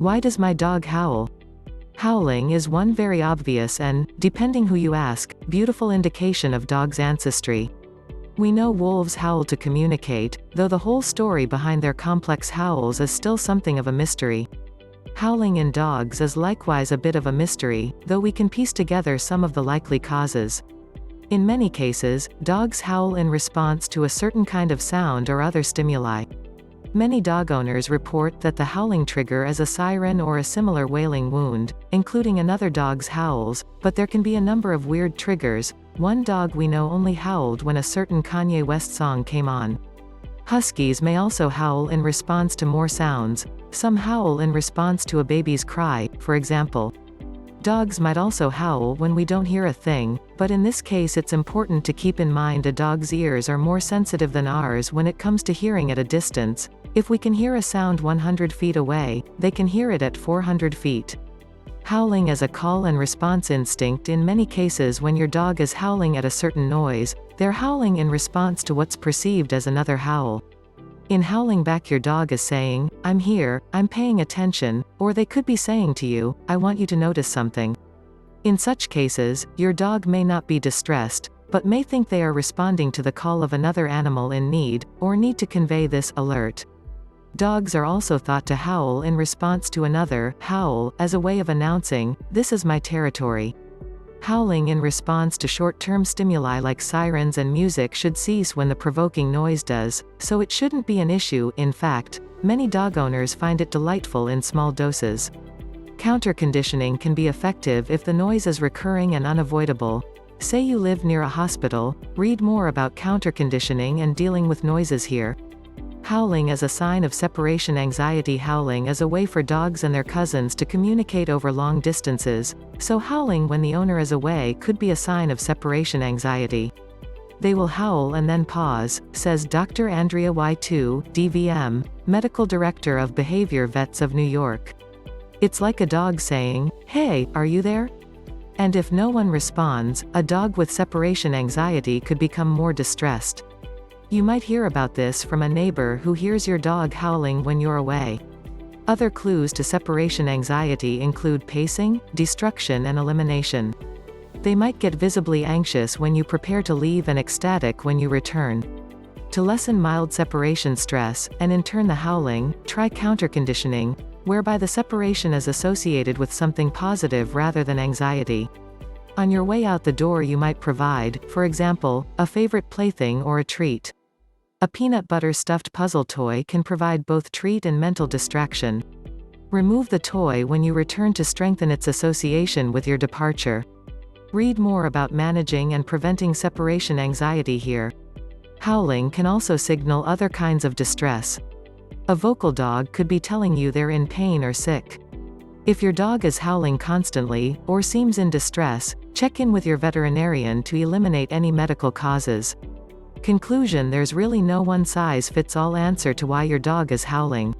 Why does my dog howl? Howling is one very obvious and, depending who you ask, beautiful indication of dogs' ancestry. We know wolves howl to communicate, though the whole story behind their complex howls is still something of a mystery. Howling in dogs is likewise a bit of a mystery, though we can piece together some of the likely causes. In many cases, dogs howl in response to a certain kind of sound or other stimuli. Many dog owners report that the howling trigger is a siren or a similar wailing wound, including another dog's howls, but there can be a number of weird triggers. One dog we know only howled when a certain Kanye West song came on. Huskies may also howl in response to more sounds. Some howl in response to a baby's cry, for example. Dogs might also howl when we don't hear a thing, but in this case it's important to keep in mind a dog's ears are more sensitive than ours when it comes to hearing at a distance. If we can hear a sound 100 feet away, they can hear it at 400 feet. Howling as a call and response instinct. In many cases when your dog is howling at a certain noise, they're howling in response to what's perceived as another howl. In howling back, your dog is saying, "I'm here, I'm paying attention," or they could be saying to you, "I want you to notice something." In such cases, your dog may not be distressed, but may think they are responding to the call of another animal in need, or need to convey this alert. Dogs are also thought to howl in response to another howl, as a way of announcing, "This is my territory." Howling in response to short-term stimuli like sirens and music should cease when the provoking noise does, so it shouldn't be an issue. In fact, many dog owners find it delightful in small doses. Counterconditioning can be effective if the noise is recurring and unavoidable. Say you live near a hospital, read more about counterconditioning and dealing with noises here. Howling as a sign of separation anxiety. Howling is a way for dogs and their cousins to communicate over long distances, so howling when the owner is away could be a sign of separation anxiety. They will howl and then pause, says Dr. Andrea Y2, DVM, Medical Director of Behavior Vets of New York. It's like a dog saying, "Hey, are you there?" And if no one responds, a dog with separation anxiety could become more distressed. You might hear about this from a neighbor who hears your dog howling when you're away. Other clues to separation anxiety include pacing, destruction and elimination. They might get visibly anxious when you prepare to leave and ecstatic when you return. To lessen mild separation stress, and in turn the howling, try counterconditioning, whereby the separation is associated with something positive rather than anxiety. On your way out the door you might provide, for example, a favorite plaything or a treat. A peanut butter stuffed puzzle toy can provide both treat and mental distraction. Remove the toy when you return to strengthen its association with your departure. Read more about managing and preventing separation anxiety here. Howling can also signal other kinds of distress. A vocal dog could be telling you they're in pain or sick. If your dog is howling constantly, or seems in distress, check in with your veterinarian to eliminate any medical causes. Conclusion: there's really no one-size-fits-all answer to why your dog is howling.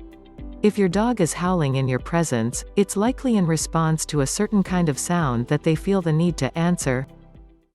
If your dog is howling in your presence, it's likely in response to a certain kind of sound that they feel the need to answer,